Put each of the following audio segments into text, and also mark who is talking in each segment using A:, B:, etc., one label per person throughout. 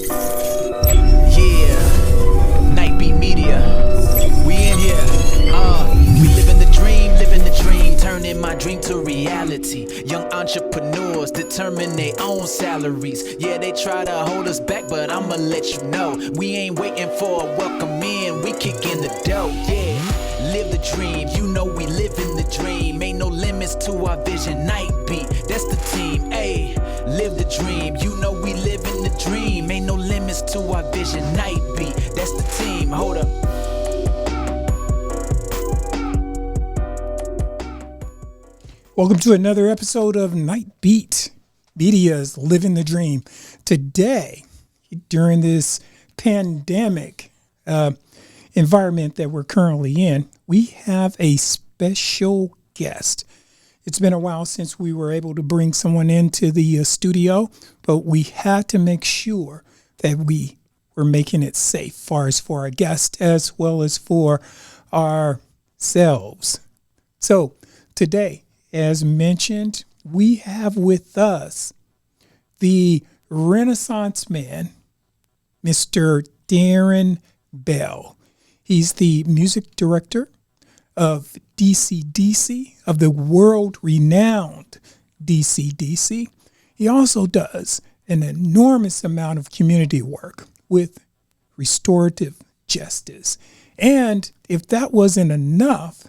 A: Yeah, Nightbeat Media, we in here. We living the dream, turning my dream to reality. Young entrepreneurs determine their own salaries. Yeah, they try to hold us back, but I'ma let you know we ain't waiting for a welcome in. We kick in the dough. Yeah, live the dream. You know we live in the dream. Ain't no limits to our vision. Nightbeat, that's the team. Ayy, live the dream. You know we live in the dream. Ain't no limits to our vision. Nightbeat, that's the team. Hold up.
B: Welcome to another episode of Nightbeat Media's Living the Dream. Today, during this pandemic environment that we're currently in, we have a special guest. It's been a while since we were able to bring someone into the studio, but we had to make sure that we were making it safe for our guest as well as for ourselves. So today, as mentioned, we have with us the Renaissance man, Mr. Deron Bell. He's the music director of DC, of the world-renowned DC. He also does an enormous amount of community work with restorative justice. And if that wasn't enough,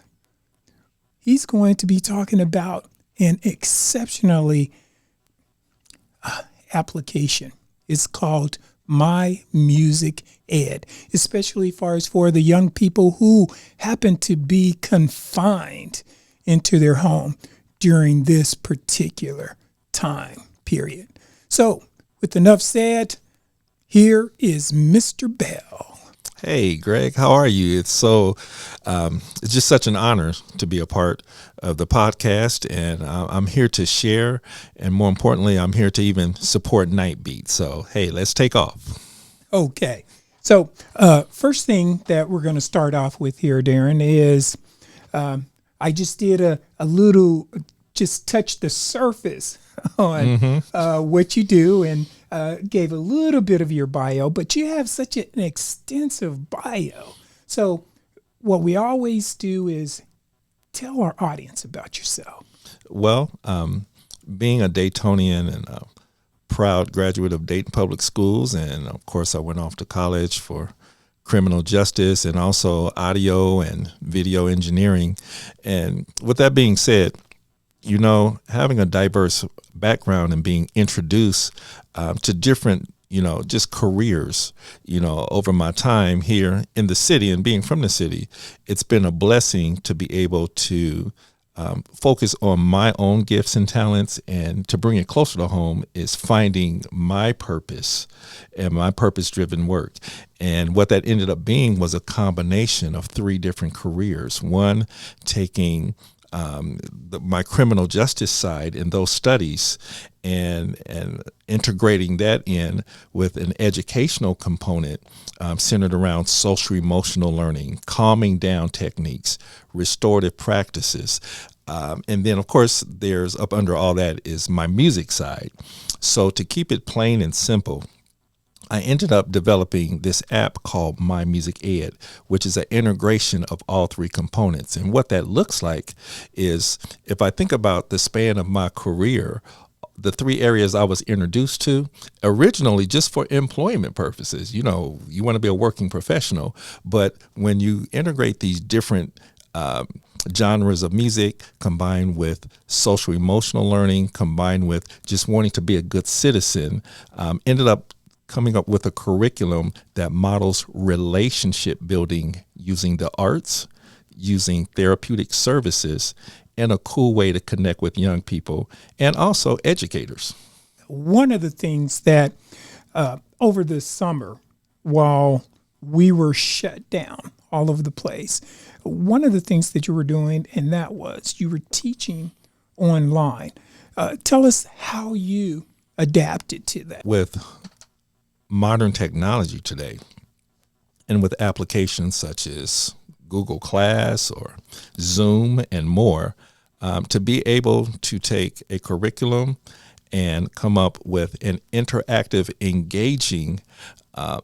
B: he's going to be talking about an exceptionally application. It's called My Music Ed, especially for the young people who happen to be confined into their home during this particular time period. So, with enough said, here is Mr. Bell.
C: Hey, Greg, how are you? It's just such an honor to be a part of the podcast, and I'm here to share, and more importantly, I'm here to even support Nightbeat. So, hey, let's take off.
B: Okay. So, first thing that we're going to start off with here, Deron, is I just did a little, just touch the surface on what you do, and gave a little bit of your bio, but you have such an extensive bio. So what we always do is tell our audience about yourself.
C: Well, being a Daytonian and a proud graduate of Dayton Public Schools, and of course I went off to college for criminal justice and also audio and video engineering. And with that being said, you know, having a diverse background and being introduced to different, just careers, over my time here in the city and being from the city, it's been a blessing to be able to focus on my own gifts and talents, and to bring it closer to home is finding my purpose and my purpose-driven work. And what that ended up being was a combination of three different careers. One, taking my criminal justice side in those studies and integrating that in with an educational component centered around social emotional learning, calming down techniques, restorative practices. And then, of course, there's up under all that is my music side. So to keep it plain and simple, I ended up developing this app called My Music Ed, which is an integration of all three components. And what that looks like is, if I think about the span of my career, the three areas I was introduced to originally just for employment purposes. You want to be a working professional, but when you integrate these different genres of music combined with social emotional learning, combined with just wanting to be a good citizen, ended up coming up with a curriculum that models relationship building using the arts, using therapeutic services, and a cool way to connect with young people and also educators.
B: One of the things that over the summer, while we were shut down all over the place, one of the things that you were doing, and that was you were teaching online. Tell us how you adapted to that.
C: With modern technology today, and with applications such as Google Class or Zoom and more, to be able to take a curriculum and come up with an interactive, engaging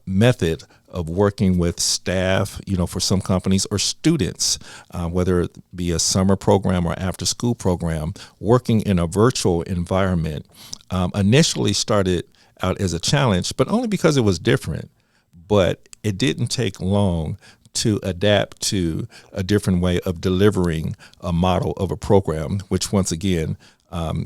C: method of working with staff, for some companies, or students, whether it be a summer program or after school program, working in a virtual environment. Initially started out as a challenge, but only because it was different. But it didn't take long to adapt to a different way of delivering a model of a program, which once again,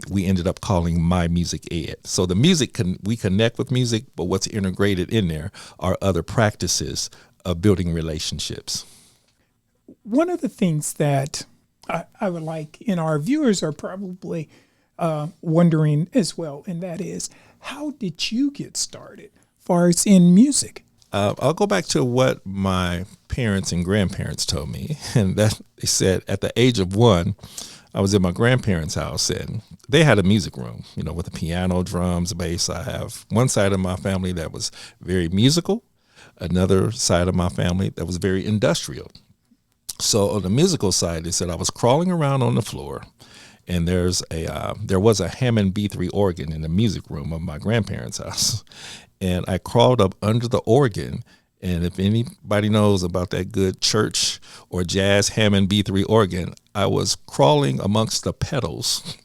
C: we ended up calling My Music Ed. So the music, we connect with music, but what's integrated in there are other practices of building relationships.
B: One of the things that I would like, and our viewers are probably wondering as well, and that is, how did you get started as far as in music?
C: I'll go back to what my parents and grandparents told me, and that they said at the age of 1, I was in my grandparents' house, and they had a music room, with a piano, drums, bass. I have one side of my family that was very musical, another side of my family that was very industrial. So on the musical side, they said I was crawling around on the floor, and there was a Hammond B3 organ in the music room of my grandparents' house. And I crawled up under the organ. And if anybody knows about that good church or jazz Hammond B3 organ, I was crawling amongst the pedals.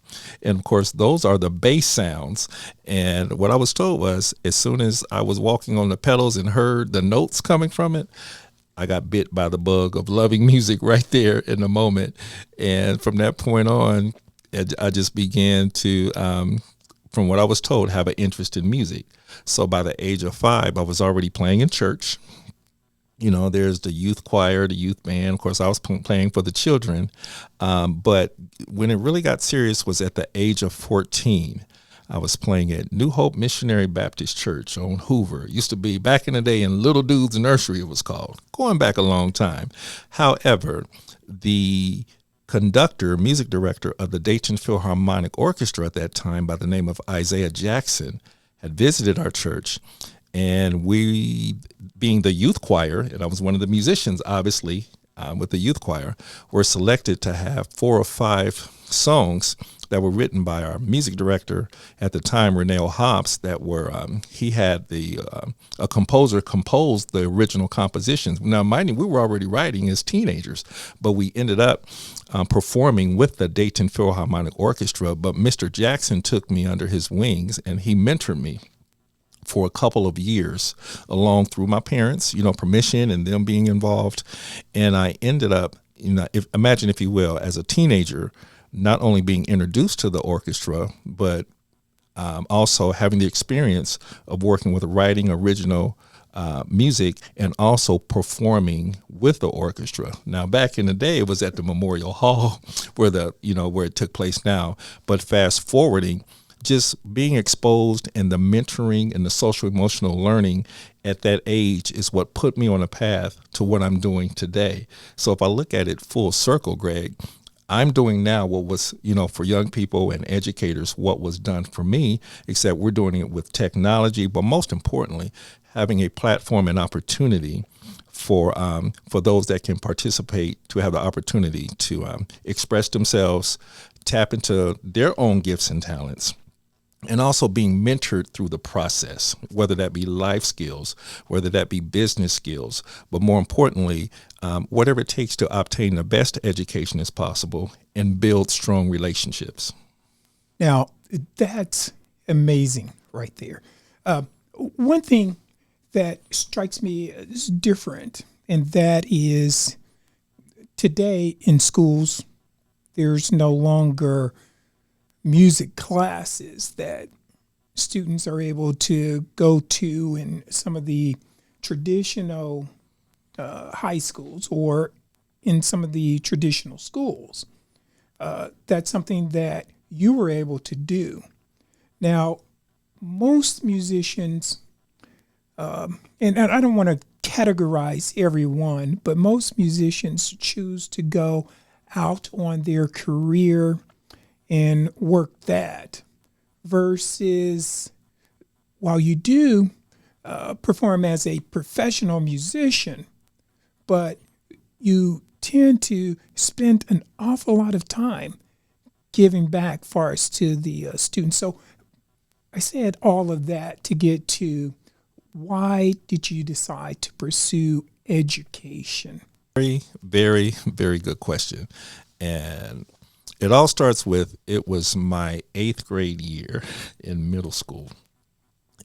C: And of course, those are the bass sounds. And what I was told was, as soon as I was walking on the pedals and heard the notes coming from it, I got bit by the bug of loving music right there in the moment. And from that point on, I just began to, from what I was told, have an interest in music. So by the age of 5, I was already playing in church. There's the youth choir, the youth band. Of course, I was playing for the children. But when it really got serious was at the age of 14. I was playing at New Hope Missionary Baptist Church on Hoover. It used to be back in the day in Little Dude's Nursery, it was called, going back a long time. However, the conductor, music director of the Dayton Philharmonic Orchestra at that time, by the name of Isaiah Jackson, had visited our church, and we, being the youth choir, and I was one of the musicians, obviously, with the youth choir, were selected to have 4 or 5 songs that were written by our music director at the time, Renell Hobbs, that were, he had a composer composed the original compositions. Now, mind you, we were already writing as teenagers, but we ended up performing with the Dayton Philharmonic Orchestra. But Mr. Jackson took me under his wings, and he mentored me for a couple of years, along through my parents, permission and them being involved. And I ended up, imagine, if you will, as a teenager, not only being introduced to the orchestra, but also having the experience of working with writing original music and also performing with the orchestra. Now, back in the day, it was at the Memorial Hall where where it took place now. But fast forwarding, just being exposed and the mentoring and the social emotional learning at that age is what put me on a path to what I'm doing today. So if I look at it full circle, Greg, I'm doing now what was, for young people and educators, what was done for me, except we're doing it with technology, but most importantly, having a platform and opportunity for those that can participate to have the opportunity to express themselves, tap into their own gifts and talents, and also being mentored through the process, whether that be life skills, whether that be business skills, but more importantly, whatever it takes to obtain the best education as possible and build strong relationships.
B: Now, that's amazing right there. One thing that strikes me as different, and that is today in schools, there's no longer music classes that students are able to go to in some of the traditional high schools or in some of the traditional schools. That's something that you were able to do. Now, most musicians, and I don't want to categorize everyone, but most musicians choose to go out on their career and work that, versus while you do perform as a professional musician, but you tend to spend an awful lot of time giving back far as to the students. So I said all of that to get to why did you decide to pursue education?
C: Very, very, very good question. And it all starts with, it was my 8th grade year in middle school.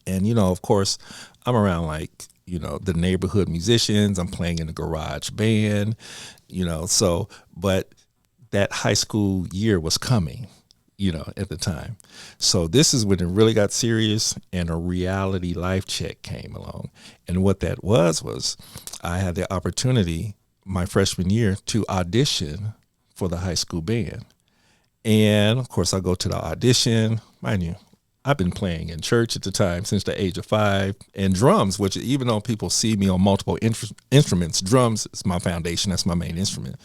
C: And, of course, I'm around the neighborhood musicians. I'm playing in a garage band, but that high school year was coming, at the time. So this is when it really got serious and a reality life check came along. And what that was I had the opportunity my freshman year to audition for the high school band. And of course I go to the audition, mind you, I've been playing in church at the time since the age of 5, and drums, which even though people see me on multiple instruments, drums is my foundation. That's my main instrument.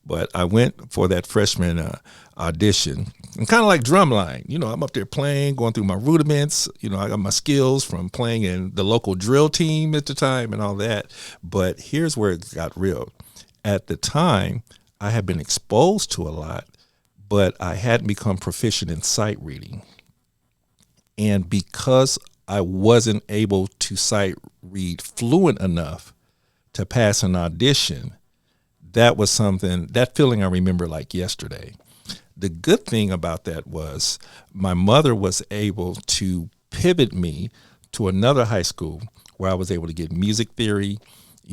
C: But I went for that freshman audition, and kind of like drumline, I'm up there playing, going through my rudiments. I got my skills from playing in the local drill team at the time and all that. But here's where it got real. At the time, I had been exposed to a lot, but I hadn't become proficient in sight reading. And because I wasn't able to sight read fluent enough to pass an audition, that feeling I remember like yesterday. The good thing about that was my mother was able to pivot me to another high school where I was able to get music theory.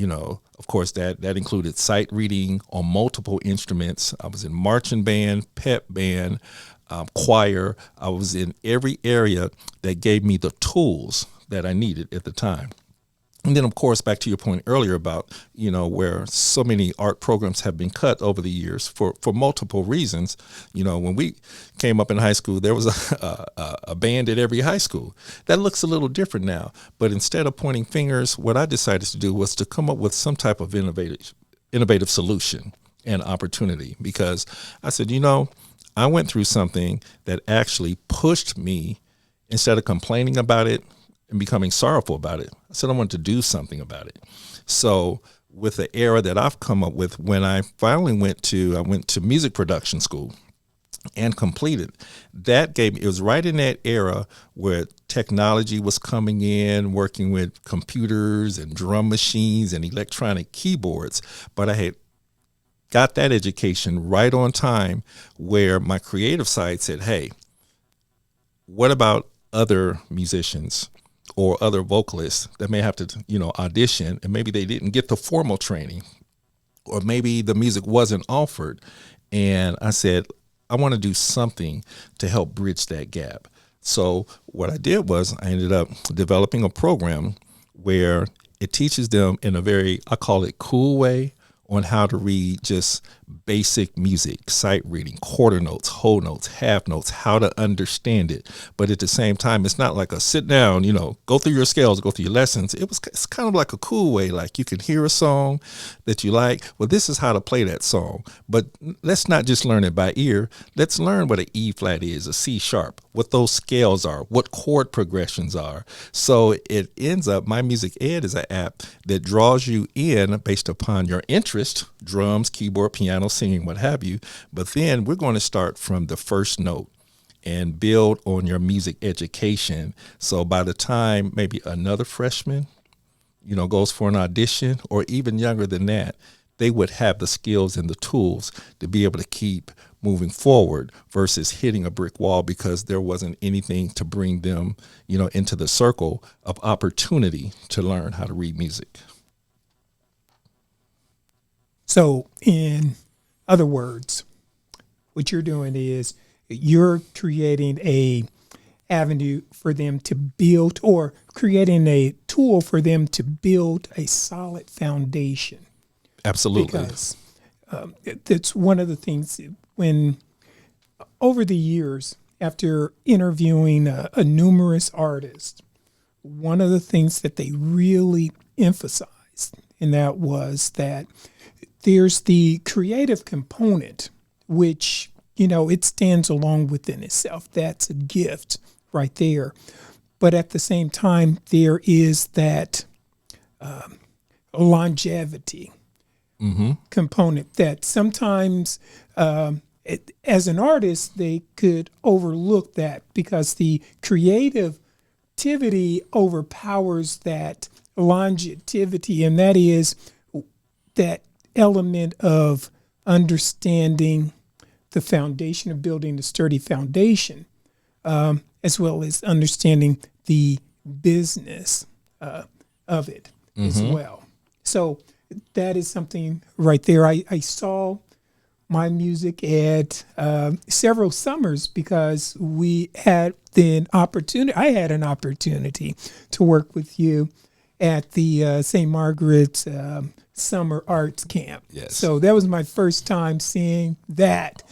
C: Of course, that included sight reading on multiple instruments. I was in marching band, pep band, choir. I was in every area that gave me the tools that I needed at the time. And then, of course, back to your point earlier about, where so many art programs have been cut over the years for multiple reasons. When we came up in high school, there was a band at every high school. That looks a little different now. But instead of pointing fingers, what I decided to do was to come up with some type of innovative solution and opportunity, because I said, I went through something that actually pushed me, instead of complaining about it and becoming sorrowful about it. I said I wanted to do something about it. So with the era that I've come up with, when I finally went to music production school and completed, it was right in that era where technology was coming in, working with computers and drum machines and electronic keyboards. But I had got that education right on time, where my creative side said, hey, what about other musicians or other vocalists that may have to, audition, and maybe they didn't get the formal training, or maybe the music wasn't offered. And I said, I want to do something to help bridge that gap. So what I did was I ended up developing a program where it teaches them in a very, I call it cool way, on how to read just basic music, sight reading, quarter notes, whole notes, half notes, how to understand it. But at the same time, it's not like a sit down, go through your scales, go through your lessons. It's kind of like a cool way, like you can hear a song that you like. Well, this is how to play that song. But let's not just learn it by ear. Let's learn what an E flat is, a C sharp, what those scales are, what chord progressions are. So it ends up, My Music Ed is an app that draws you in based upon your interest, drums, keyboard, piano, singing, what have you. But then we're going to start from the first note and build on your music education. So by the time maybe another freshman, goes for an audition, or even younger than that, they would have the skills and the tools to be able to keep moving forward versus hitting a brick wall because there wasn't anything to bring them, into the circle of opportunity to learn how to read music.
B: So in other words, what you're doing is you're creating a avenue for them to build, or creating a tool for them to build a solid foundation.
C: Absolutely.
B: Because that's one of the things when over the years, after interviewing a numerous artists, one of the things that they really emphasized, and that was that there's the creative component, which, it stands alone within itself. That's a gift right there. But at the same time, there is that longevity component that sometimes, as an artist, they could overlook that because the creativity overpowers that longevity, and that is that element of understanding the foundation, of building a sturdy foundation, as well as understanding the business of it as well. So that is something right there. I saw my music at several summers because we had the opportunity. I had an opportunity to work with you at the St. Margaret's Summer Arts Camp.
C: Yes.
B: So that was my first time seeing that,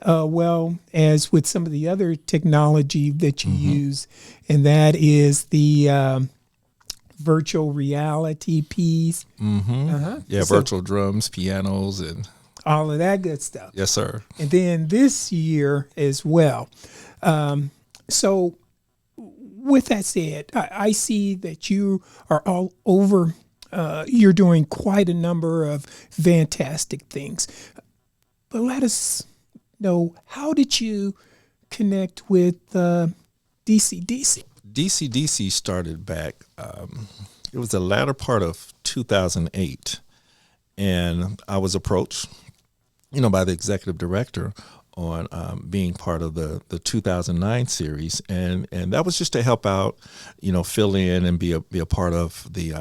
B: well as with some of the other technology that you use, and that is the virtual reality piece.
C: Yeah,
B: So-
C: virtual drums, pianos, and
B: all of that good stuff.
C: yes, sir.
B: And then this year as well. So with that said, I see that you are all over. You're doing quite a number of fantastic things. But let us know, how did you connect with DC?
C: DC started back, it was the latter part of 2008. And I was approached, by the executive director on being part of the 2009 series, and that was just to help out, fill in and be a part of the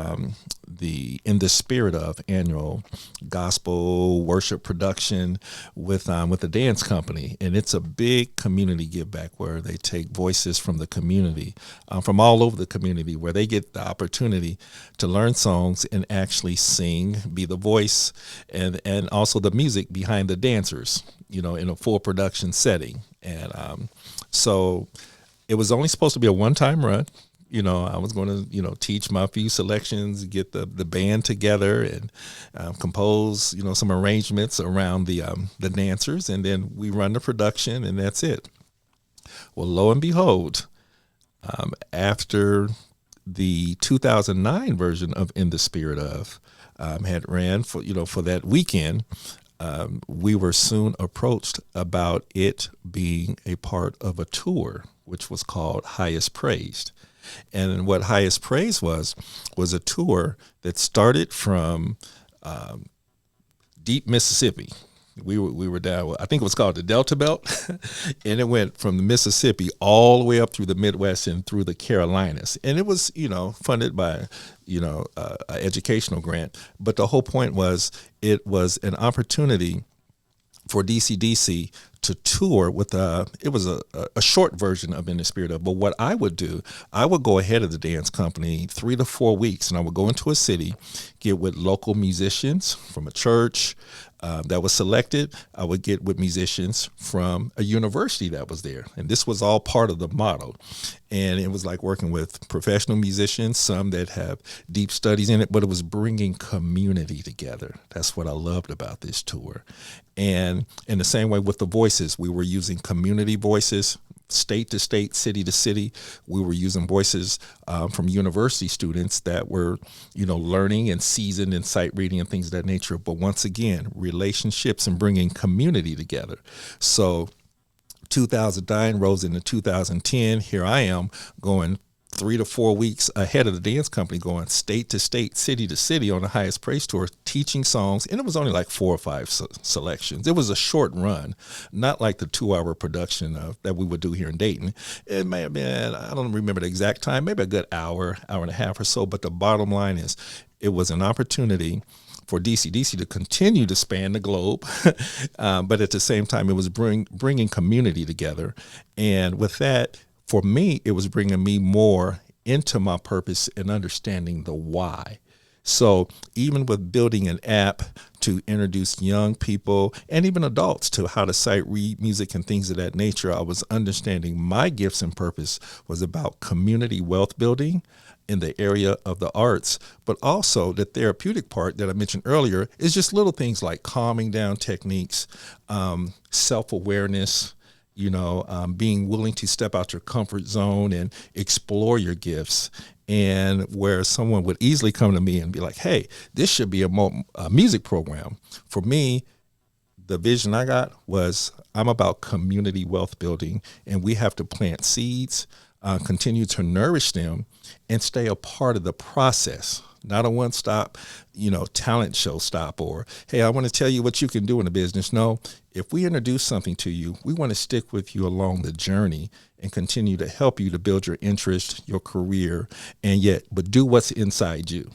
C: In the Spirit Of annual gospel worship production with the dance company. And it's a big community give back where they take voices from the community, from all over the community, where they get the opportunity to learn songs and actually sing, be the voice, and also the music behind the dancers, in a full production setting. And so it was only supposed to be a one-time run. I was going to, teach my few selections, get the band together, and compose, some arrangements around the dancers, and then we run the production, and that's it. Well, lo and behold, after the 2009 version of In the Spirit Of had ran for that weekend, we were soon approached about it being a part of a tour, which was called Highest Praised. And what Highest Praise was a tour that started from deep Mississippi. We were down, I think it was called the Delta Belt, and it went from the Mississippi all the way up through the Midwest and through the Carolinas. And it was, funded by, an educational grant. But the whole point was, it was an opportunity for DC to tour with it was a short version of In the Spirit Of. But what I would do, I would go ahead of the dance company 3 to 4 weeks, and I would go into a city, get with local musicians from a church that was selected. I would get with musicians from a university that was there, and this was all part of the model. And it was like working with professional musicians, some that have deep studies in it, but it was bringing community together. That's what I loved about this tour. And in the same way with the voices, we were using community voices, state to state, city to city. We were using voices from university students that were, learning and seasoned in sight reading and things of that nature. But once again, relationships and bringing community together. So 2009 rose into 2010. Here I am going 3 to 4 weeks ahead of the dance company, going state to state, city to city on the Highest Praise Tour, teaching songs. And it was only like 4 or 5 selections. It was a short run, not like the 2-hour production that we would do here in Dayton. It may have been, I don't remember the exact time, maybe a good hour and a half or so. But the bottom line is, it was an opportunity for DC to continue to span the globe, but at the same time, it was bringing community together. And with that, for me, it was bringing me more into my purpose and understanding the why. So even with building an app to introduce young people and even adults to how to sight read music and things of that nature, I was understanding my gifts and purpose was about community wealth building in the area of the arts, but also the therapeutic part that I mentioned earlier is just little things like calming down techniques, self-awareness, being willing to step out your comfort zone and explore your gifts. And where someone would easily come to me and be like, hey, this should be a music program. For me, the vision I got was I'm about community wealth building, and we have to plant seeds, continue to nourish them, and stay a part of the process. Not a one-stop, talent show stop, or, hey, I want to tell you what you can do in the business. No, if we introduce something to you, we want to stick with you along the journey and continue to help you to build your interest, your career, but do what's inside you.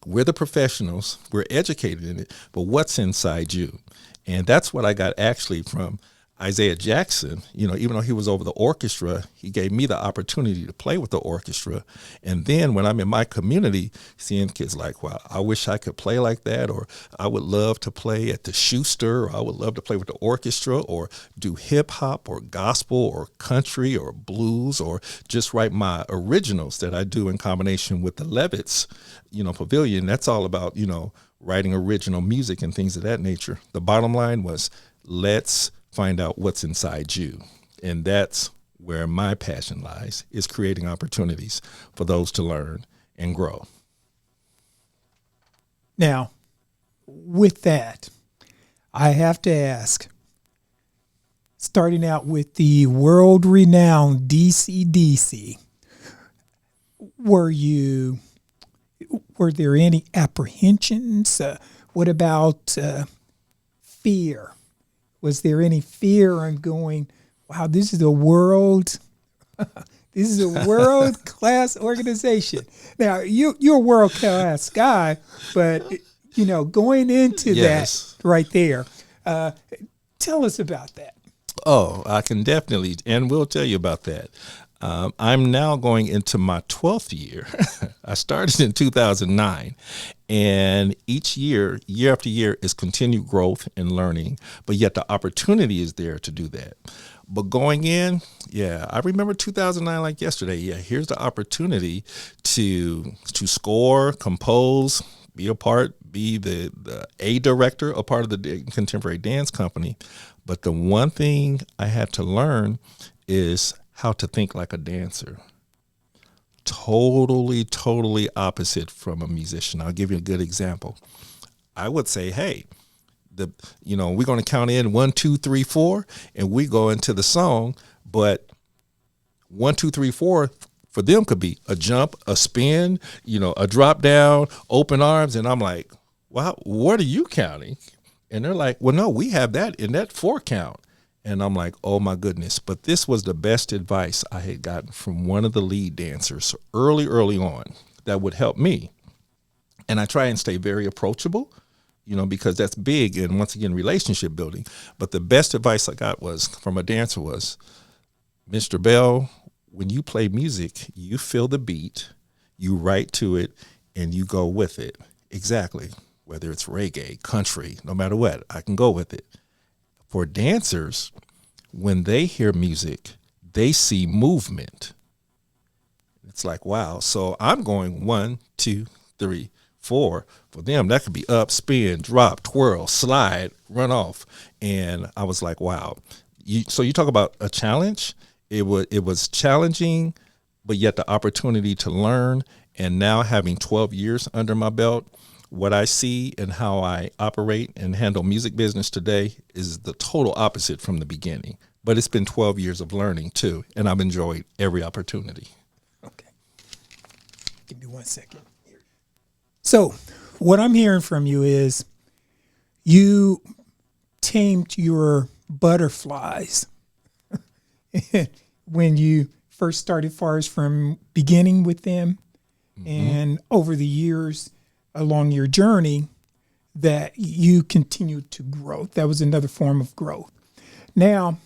C: We're the professionals, we're educated in it, but what's inside you? And that's what I got actually from Isaiah Jackson. Even though he was over the orchestra, he gave me the opportunity to play with the orchestra. And then when I'm in my community, seeing kids like, wow, I wish I could play like that, or I would love to play at the Schuster, or I would love to play with the orchestra, or do hip hop or gospel or country or blues, or just write my originals that I do in combination with the Levitts, Pavilion. That's all about, writing original music and things of that nature. The bottom line was, let's find out what's inside you. And that's where my passion lies, is creating opportunities for those to learn and grow.
B: Now, with that, I have to ask, starting out with the world-renowned DC, were there any apprehensions? What about fear? Was there any fear on going, wow, this is a world-class organization? Now, you're a world-class guy, but, going into
C: Yes.
B: that right there, tell us about that.
C: Oh, I can definitely, and we'll tell you about that. I'm now going into my 12th year. I started in 2009, and each year after year, is continued growth and learning, but yet the opportunity is there to do that. But going in, I remember 2009 like yesterday. Here's the opportunity to score, compose, be the A director, a part of the contemporary dance company. But the one thing I had to learn is how to think like a dancer. Totally opposite from a musician. I'll give you a good example. I would say, hey, we're going to count in 1, 2, 3, 4, and we go into the song. But 1, 2, 3, 4 for them could be a jump, a spin, a drop down, open arms, and I'm like, wow, what are you counting? And they're like, well, no, we have that in that 4 count. And I'm like, oh my goodness. But this was the best advice I had gotten from one of the lead dancers early on that would help me. And I try and stay very approachable, because that's big. And once again, relationship building. But the best advice I got from a dancer was, Mr. Bell, when you play music, you feel the beat, you write to it, and you go with it. Exactly. Whether it's reggae, country, no matter what, I can go with it. For dancers, when they hear music, they see movement. It's like, wow. So I'm going 1, 2, 3, 4. For them, that could be up, spin, drop, twirl, slide, run off. And I was like, wow. So you talk about a challenge. It was challenging, but yet the opportunity to learn. And now having 12 years under my belt, what I see and how I operate and handle music business today is the total opposite from the beginning. But it's been 12 years of learning too, and I've enjoyed every opportunity.
B: Okay. Give me 1 second. So what I'm hearing from you is you tamed your butterflies when you first started, far as from beginning with them, and over the years along your journey that you continued to grow. That was another form of growth. Now,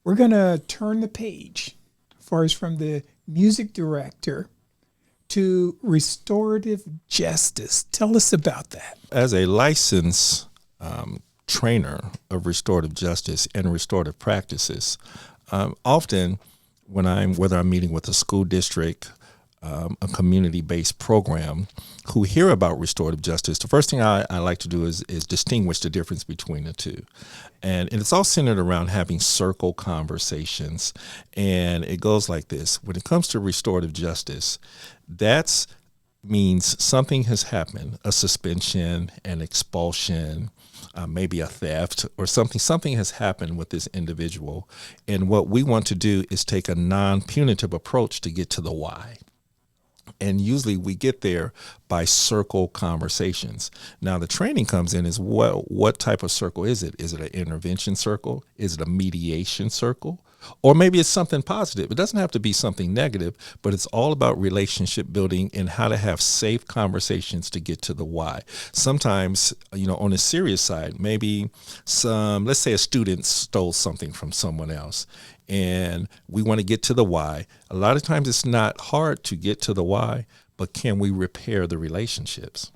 B: we're going to turn the page, as far as from the music director to restorative justice. Tell us about that.
C: As a licensed trainer of restorative justice and restorative practices, often whether I'm meeting with a school district, a community-based program, who hear about restorative justice, the first thing I like to do is distinguish the difference between the two. And it's all centered around having circle conversations. And it goes like this. When it comes to restorative justice, that's means something has happened, a suspension, an expulsion, maybe a theft or something has happened with this individual. And what we want to do is take a non-punitive approach to get to the why. And usually we get there by circle conversations. Now the training comes in is what type of circle is it? Is it an intervention circle? Is it a mediation circle? Or maybe it's something positive. It doesn't have to be something negative, but it's all about relationship building and how to have safe conversations to get to the why. Sometimes, on a serious side, maybe let's say a student stole something from someone else and we want to get to the why. A lot of times it's not hard to get to the why, but can we repair the relationships?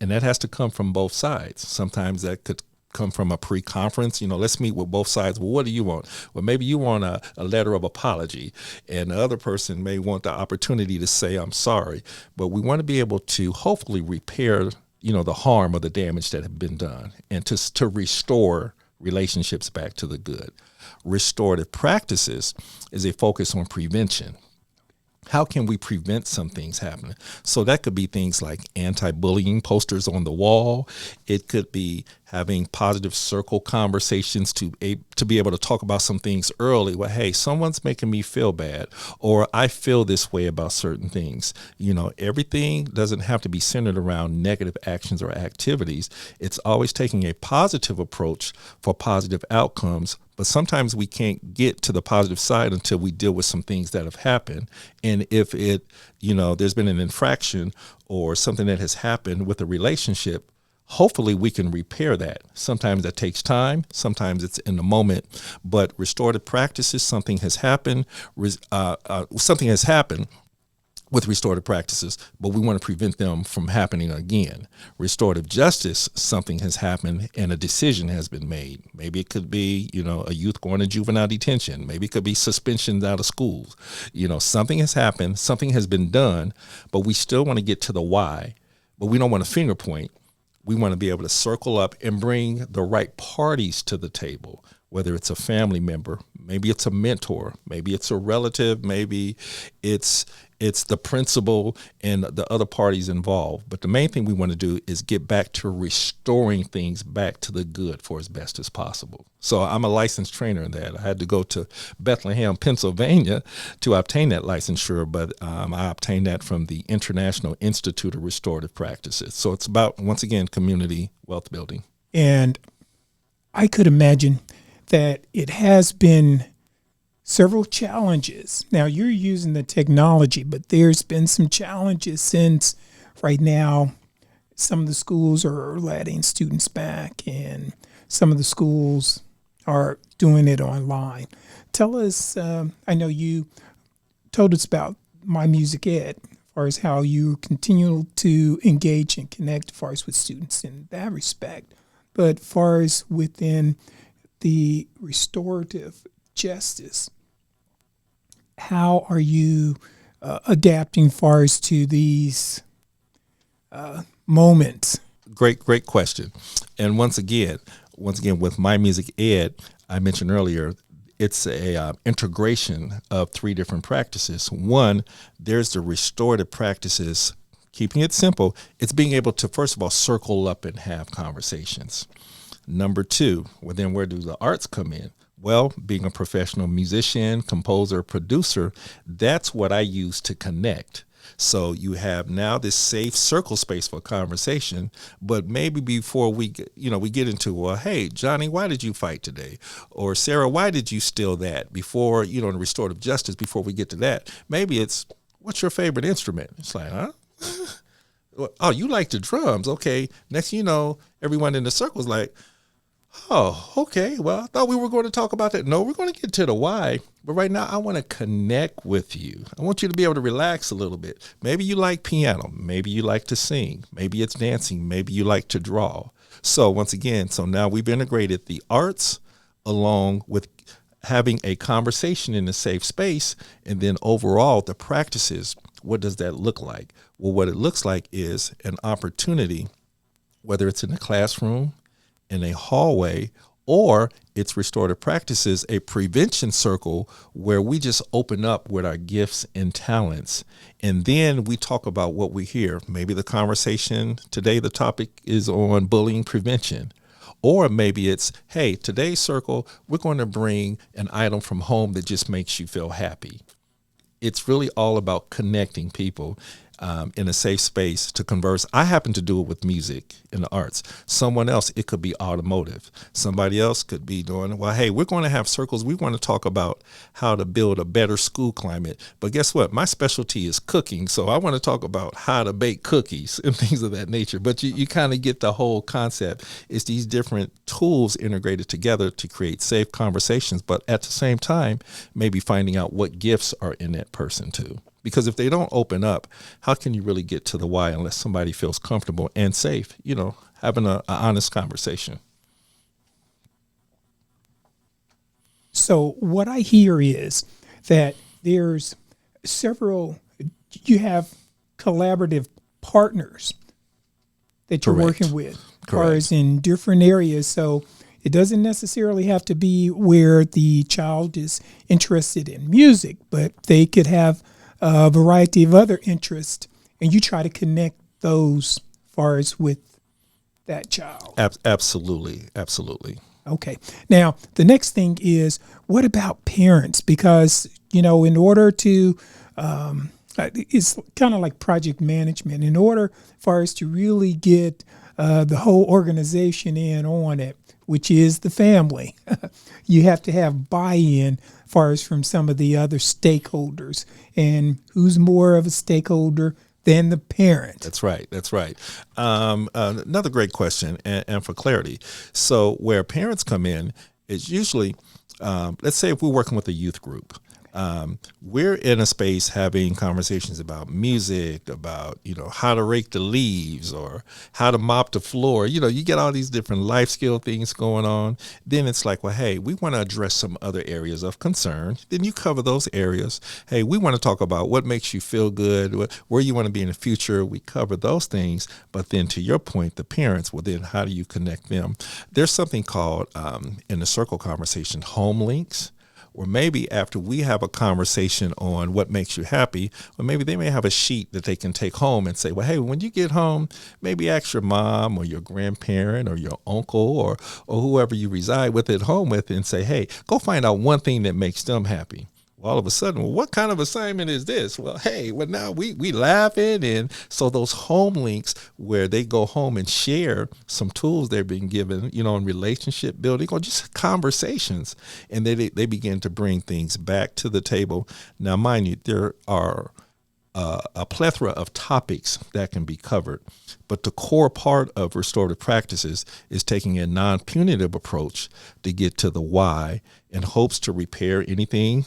C: And that has to come from both sides. Sometimes that could come from a pre-conference, let's meet with both sides. Well, what do you want? Well, maybe you want a letter of apology, and the other person may want the opportunity to say, I'm sorry. But we want to be able to hopefully repair, the harm or the damage that have been done, and to restore relationships back to the good. Restorative practices is a focus on prevention. How can we prevent some things happening? So that could be things like anti-bullying posters on the wall. It could be having positive circle conversations to be able to talk about some things early. Well, hey, someone's making me feel bad, or I feel this way about certain things. Everything doesn't have to be centered around negative actions or activities. It's always taking a positive approach for positive outcomes. But sometimes we can't get to the positive side until we deal with some things that have happened. And if there's been an infraction or something that has happened with a relationship, hopefully we can repair that. Sometimes that takes time. Sometimes it's in the moment. But restorative practices, something has happened with restorative practices, but we want to prevent them from happening again. Restorative justice, something has happened and a decision has been made. Maybe it could be, a youth going to juvenile detention. Maybe it could be suspensions out of schools. Something has happened, something has been done, but we still want to get to the why, but we don't want to finger point. We want to be able to circle up and bring the right parties to the table, whether it's a family member, maybe it's a mentor, maybe it's a relative, maybe it's the principal and the other parties involved. But the main thing we want to do is get back to restoring things back to the good for as best as possible. So I'm a licensed trainer in that. I had to go to Bethlehem, Pennsylvania to obtain that licensure, but I obtained that from the International Institute of Restorative Practices. So it's about, once again, community wealth building.
B: And I could imagine that it has been several challenges. Now, you're using the technology, but there's been some challenges since right now some of the schools are letting students back and some of the schools are doing it online. Tell us, I know you told us about My Music Ed, as far as how you continue to engage and connect as far as with students in that respect. But as far as within the restorative justice, how are you adapting far as to these moments?
C: Great question. And once again, with My Music Ed, I mentioned earlier, it's a integration of three different practices. One, there's the restorative practices. Keeping it simple, it's being able to, first of all, circle up and have conversations. Number two, well, then where do the arts come in? Well, being a professional musician, composer, producer, that's what I use to connect. So you have now this safe circle space for conversation, but maybe before we get into, well, hey, Johnny, why did you fight today? Or Sarah, why did you steal that? Before, in restorative justice, before we get to that, maybe it's, what's your favorite instrument? It's like, huh? Oh, you like the drums. Okay. Next, everyone in the circle is like, oh, okay. Well, I thought we were going to talk about that. No, we're going to get to the why. But right now, I want to connect with you. I want you to be able to relax a little bit. Maybe you like piano. Maybe you like to sing. Maybe it's dancing. Maybe you like to draw. So once again, now we've integrated the arts along with having a conversation in a safe space. And then overall, the practices, what does that look like? Well, what it looks like is an opportunity, whether it's in the classroom, in a hallway, or it's Restorative Practices, a prevention circle where we just open up with our gifts and talents. And then we talk about what we hear. Maybe the conversation today, the topic is on bullying prevention. Or maybe it's, hey, today's circle, we're going to bring an item from home that just makes you feel happy. It's really all about connecting people in a safe space to converse. I happen to do it with music and the arts. Someone else, it could be automotive. Somebody else could be doing, well, hey, we're going to have circles. We want to talk about how to build a better school climate. But guess what? My specialty is cooking. So I want to talk about how to bake cookies and things of that nature. But you kind of get the whole concept. It's these different tools integrated together to create safe conversations, but at the same time, maybe finding out what gifts are in that person too. Because if they don't open up, how can you really get to the why unless somebody feels comfortable and safe, having an honest conversation?
B: So what I hear is that you have collaborative partners that you're
C: Correct.
B: working with, as far
C: Correct.
B: as in different areas. So it doesn't necessarily have to be where the child is interested in music, but they could have a variety of other interests, and you try to connect those as far as with that child.
C: Absolutely.
B: Okay. Now, the next thing is, what about parents? Because, in order to, it's kind of like project management. In order for us to really get the whole organization in on it, which is the family, you have to have buy-in as far as from some of the other stakeholders. And who's more of a stakeholder than the parent?
C: That's right. Another great question, and for clarity. So where parents come in is usually, let's say if we're working with a youth group, we're in a space having conversations about music, about, how to rake the leaves or how to mop the floor. You get all these different life skill things going on. Then it's like, well, hey, we want to address some other areas of concern. Then you cover those areas. Hey, we want to talk about what makes you feel good, where you want to be in the future. We cover those things. But then to your point, the parents, well, then how do you connect them? There's something called, in the circle conversation, home links. Or maybe after we have a conversation on what makes you happy, or maybe they may have a sheet that they can take home and say, well, hey, when you get home, maybe ask your mom or your grandparent or your uncle or whoever you reside with at home with and say, hey, go find out one thing that makes them happy. Well, all of a sudden, well, what kind of assignment is this? Well, hey, now we laughing. And so those home links where they go home and share some tools they're being given, in relationship building or just conversations. And they begin to bring things back to the table. Now, mind you, there are a plethora of topics that can be covered. But the core part of restorative practices is taking a non-punitive approach to get to the why in hopes to repair anything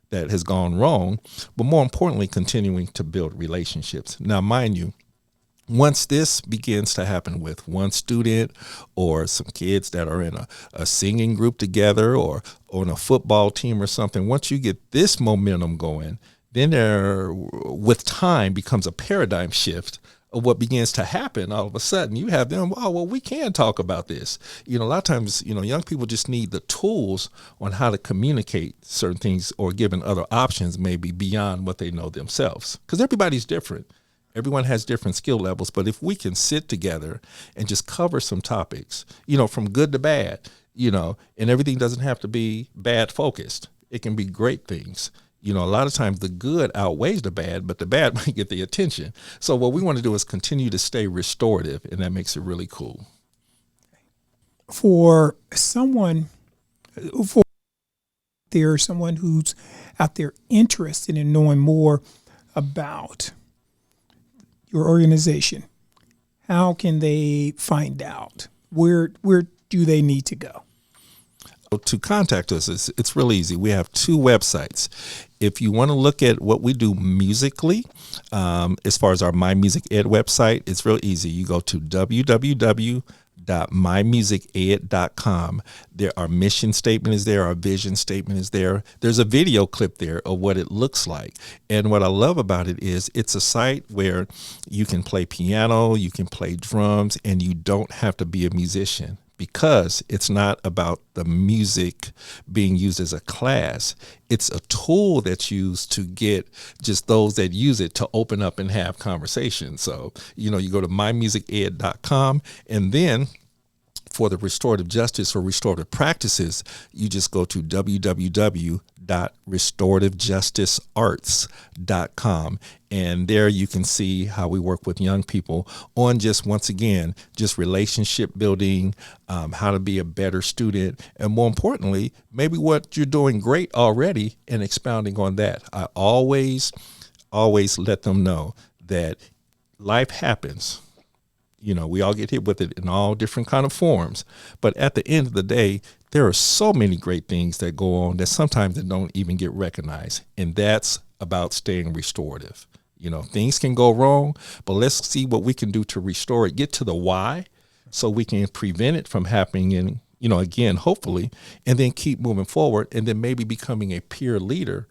C: that has gone wrong, but more importantly, continuing to build relationships. Now, mind you, once this begins to happen with one student or some kids that are in a singing group together or on a football team or something, once you get this momentum going, then there, with time, becomes a paradigm shift of what begins to happen. All of a sudden, you have them, oh, well, we can talk about this. A lot of times, young people just need the tools on how to communicate certain things or given other options, maybe beyond what they know themselves. Because everybody's different. Everyone has different skill levels. But if we can sit together and just cover some topics, from good to bad, and everything doesn't have to be bad focused. It can be great things. A lot of times the good outweighs the bad, but the bad might get the attention. So what we want to do is continue to stay restorative, and that makes it really cool.
B: For someone who's out there interested in knowing more about your organization, how can they find out? Where do they need to go?
C: To contact us, it's real easy. We have two websites. If you want to look at what we do musically, as far as our My Music Ed website, it's real easy. You go to www.mymusiced.com. Our mission statement is there. Our vision statement is there. There's a video clip there of what it looks like. And what I love about it is it's a site where you can play piano, you can play drums, and you don't have to be a musician. because it's not about the music being used as a class. It's a tool that's used to get just those that use it to open up and have conversations. So, you go to mymusiced.com, and then for the restorative justice or restorative practices, you just go to www.restorativejusticesarts.com. And there you can see how we work with young people on just relationship building, how to be a better student, and more importantly, maybe what you're doing great already and expounding on that. I always let them know that life happens. We all get hit with it in all different kind of forms. But at the end of the day, there are so many great things that go on that sometimes they don't even get recognized. And that's about staying restorative. Things can go wrong, but let's see what we can do to restore it, get to the why so we can prevent it from happening and, again, hopefully, and then keep moving forward and then maybe becoming a peer leader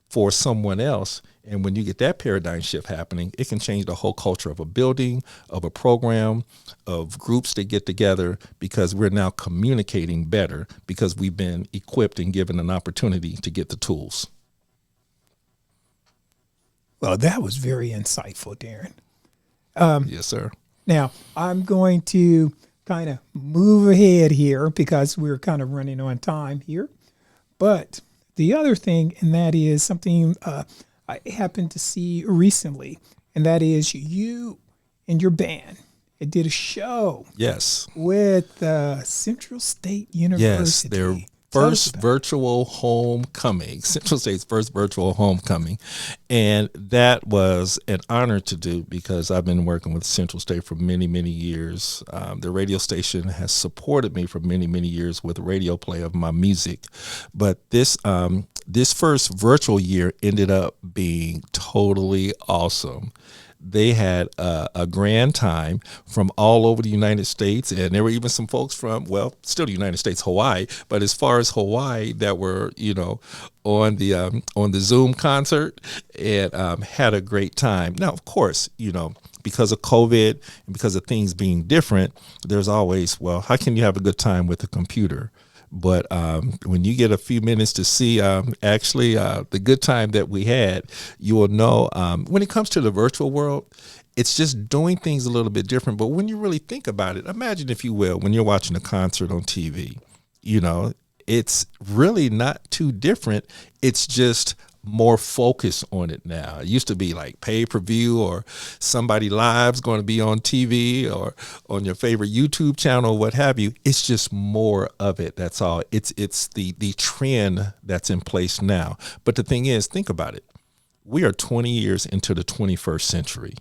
C: for someone else. And when you get that paradigm shift happening, it can change the whole culture of a building, of a program, of groups that get together, because we're now communicating better because we've been equipped and given an opportunity to get the tools.
B: Well, that was very insightful, Deron.
C: Yes, sir.
B: Now, I'm going to kind of move ahead here because we're kind of running on time here. But the other thing, and that is something I happened to see recently, and that is you and your band. It did a show.
C: Yes.
B: With Central State University.
C: Yes, their first virtual homecoming, Central State's first virtual homecoming. And that was an honor to do because I've been working with Central State for many, many years. The radio station has supported me for many, many years with radio play of my music. But this first virtual year ended up being totally awesome. They had a grand time from all over the United States, and there were even some folks from, still the United States, Hawaii. But as far as Hawaii, that were on the Zoom concert and had a great time. Now, of course, because of COVID and because of things being different, there's always, how can you have a good time with a computer? But when you get a few minutes to see the good time that we had, you will know when it comes to the virtual world, it's just doing things a little bit different. But when you really think about it, imagine, if you will, when you're watching a concert on TV, it's really not too different. It's just more focus on it now. It used to be like pay-per-view or somebody live's going to be on TV or on your favorite YouTube channel, what have you. It's just more of it. That's all. It's the trend that's in place now. But the thing is, think about it. We are 20 years into the 21st century.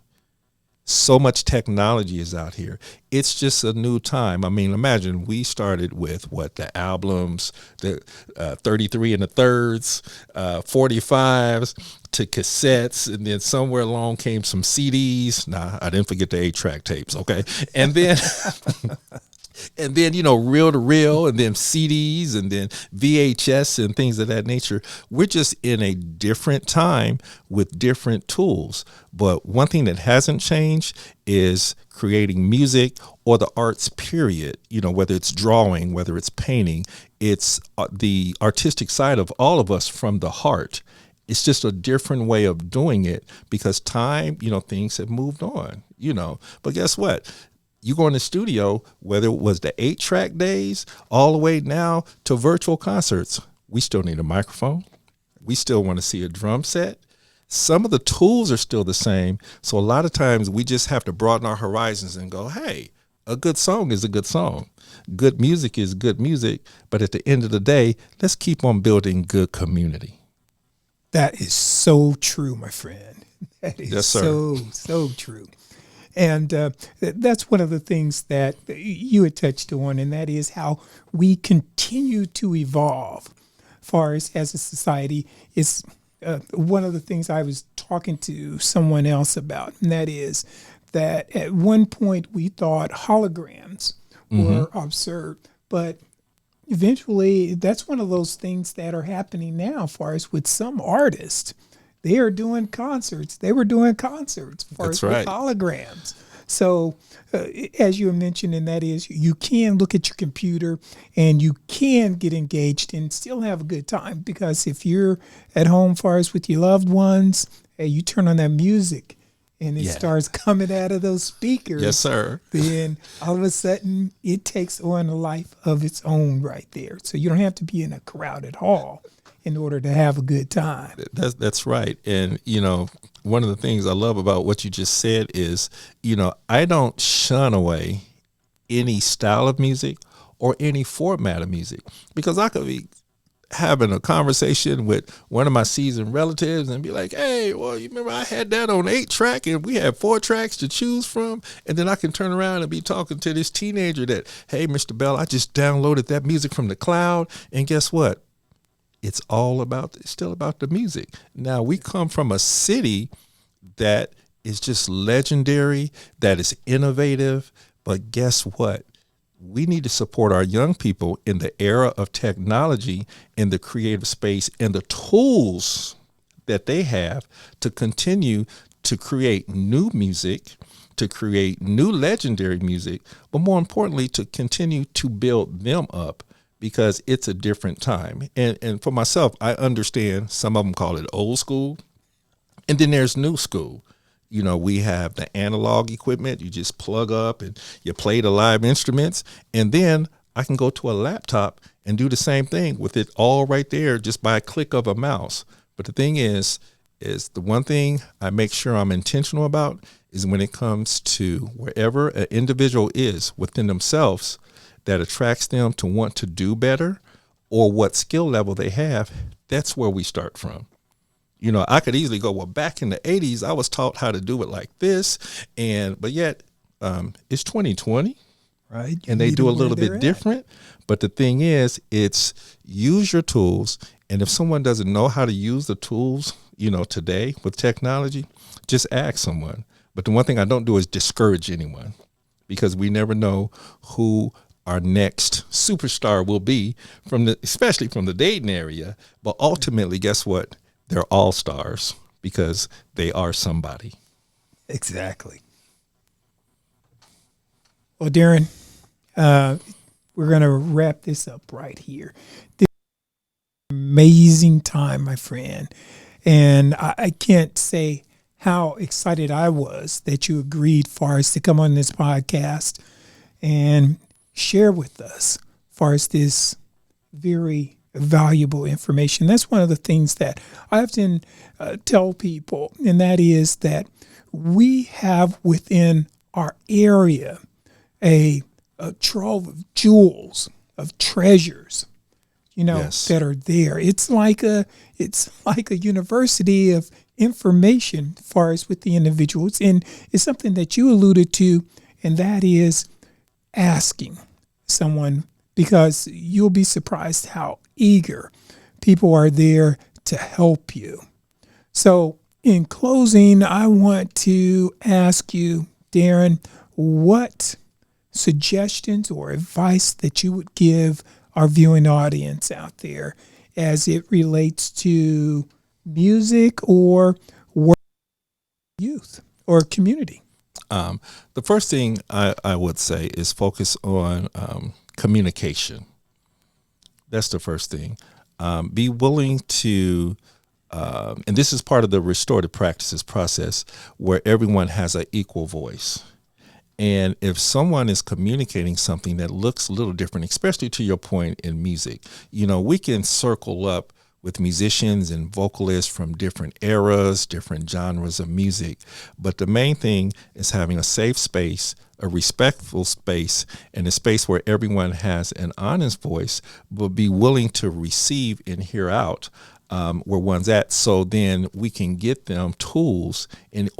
C: So much technology is out here. It's just a new time. I mean, imagine we started with the albums, the 33 and the thirds, 45s to cassettes, and then somewhere along came some CDs. Nah, I didn't forget the 8-track tapes. Okay, and then. And then, reel to reel, and then CDs, and then VHS and things of that nature. We're just in a different time with different tools. But one thing that hasn't changed is creating music or the arts, period. Whether it's drawing, whether it's painting, it's the artistic side of all of us from the heart. It's just a different way of doing it because time, things have moved on, But guess what? You go in the studio, whether it was the 8-track days all the way now to virtual concerts, we still need a microphone. We still want to see a drum set. Some of the tools are still the same. So a lot of times we just have to broaden our horizons and go, hey, a good song is a good song. Good music is good music. But at the end of the day, let's keep on building good community.
B: That is so true, my friend. That is
C: yes, sir.
B: so true. And that's one of the things that you had touched on, and that is how we continue to evolve far as a society. Is one of the things I was talking to someone else about, and that is that at one point we thought holograms were absurd, but eventually that's one of those things that are happening now far as with some artists. They are doing concerts. They were doing concerts as far as with holograms. So, as you were mentioning, that is, you can look at your computer and you can get engaged and still have a good time. Because if you're at home, far as with your loved ones, hey, you turn on that music and it starts coming out of those speakers.
C: Yes, sir.
B: Then all of a sudden, it takes on a life of its own right there. So you don't have to be in a crowded hall in order to have a good time.
C: That's right. And, one of the things I love about what you just said is, I don't shun away any style of music or any format of music, because I could be having a conversation with one of my seasoned relatives and be like, hey, well, you remember I had that on 8-track and we had 4 tracks to choose from. And then I can turn around and be talking to this teenager that, hey, Mr. Bell, I just downloaded that music from the cloud. And guess what? It's still about the music. Now, we come from a city that is just legendary, that is innovative. But guess what? We need to support our young people in the era of technology, in the creative space, and the tools that they have to continue to create new music, to create new legendary music, but more importantly, to continue to build them up, because it's a different time. And for myself, I understand some of them call it old school, and then there's new school. We have the analog equipment. You just plug up and you play the live instruments. And then I can go to a laptop and do the same thing with it all right there just by a click of a mouse. But the thing is the one thing I make sure I'm intentional about is when it comes to wherever an individual is within themselves that attracts them to want to do better, or what skill level they have, that's where we start from. I could easily go, well, back in the 80s, I was taught how to do it like this. But yet it's 2020.
B: Right.
C: And they do a little bit different. But the thing is, it's use your tools. And if someone doesn't know how to use the tools, today with technology, just ask someone. But the one thing I don't do is discourage anyone, because we never know who our next superstar will be, especially from the Dayton area. But ultimately, guess what? They're all stars because they are somebody.
B: Exactly. Well, Deron, we're going to wrap this up right here. This is an amazing time, my friend. And I can't say how excited I was that you agreed for us to come on this podcast and share with us for us this very valuable information. That's one of the things that I often tell people, and that is that we have within our area a trove of jewels, of treasures, that are there. It's like a university of information as far as with the individuals, and it's something that you alluded to, and that is asking someone, because you'll be surprised how eager people are there to help you. So in closing, I want to ask you, Deron, what suggestions or advice that you would give our viewing audience out there as it relates to music or work with youth or community?
C: The first thing I would say is focus on communication. That's the first thing. Be willing to, and this is part of the restorative practices process, where everyone has an equal voice. And if someone is communicating something that looks a little different, especially to your point in music, we can circle up with musicians and vocalists from different eras, different genres of music. But the main thing is having a safe space, a respectful space, and a space where everyone has an honest voice, but be willing to receive and hear out where one's at. So then we can get them tools and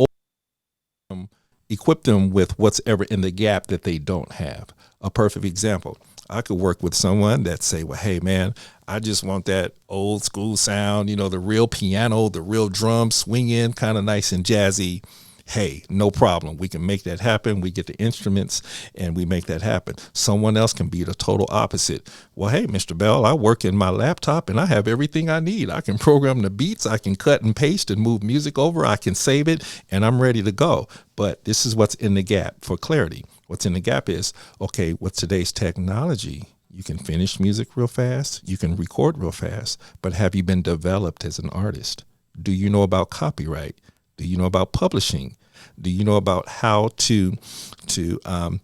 C: equip them with what's ever in the gap that they don't have. A perfect example. I could work with someone that say, well, hey, man, I just want that old school sound, the real piano, the real drums swinging, kind of nice and jazzy. hey, no problem. We can make that happen. We get the instruments and we make that happen. Someone else can be the total opposite. Well, hey, Mr. Bell, I work in my laptop and I have everything I need. I can program the beats. I can cut and paste and move music over. I can save it and I'm ready to go. But this is what's in the gap for clarity. What's in the gap is, okay, with today's technology, you can finish music real fast. You can record real fast. But have you been developed as an artist? Do you know about copyright? Do you know about publishing? Do you know about how to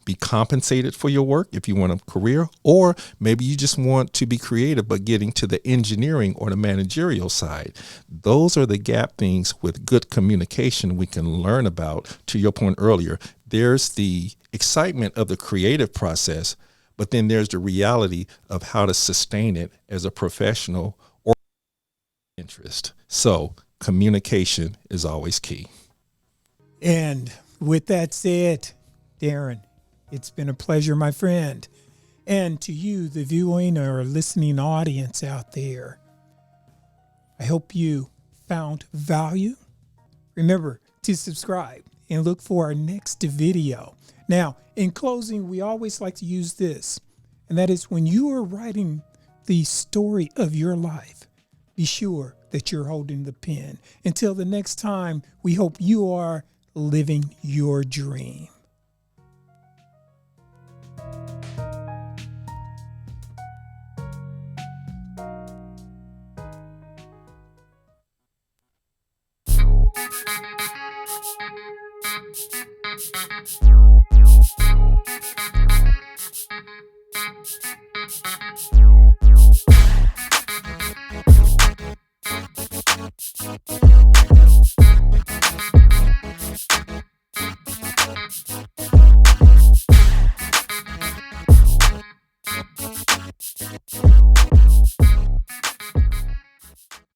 C: be compensated for your work if you want a career? Or maybe you just want to be creative, but getting to the engineering or the managerial side. Those are the gap things with good communication we can learn about. To your point earlier, there's the excitement of the creative process, but then there's the reality of how to sustain it as a professional or interest. So communication is always key.
B: And with that said, Deron, it's been a pleasure, my friend. And to you, the viewing or listening audience out there, I hope you found value. Remember to subscribe and look for our next video. Now, in closing, we always like to use this, and that is when you are writing the story of your life, be sure that you're holding the pen. Until the next time, we hope you are living your dream.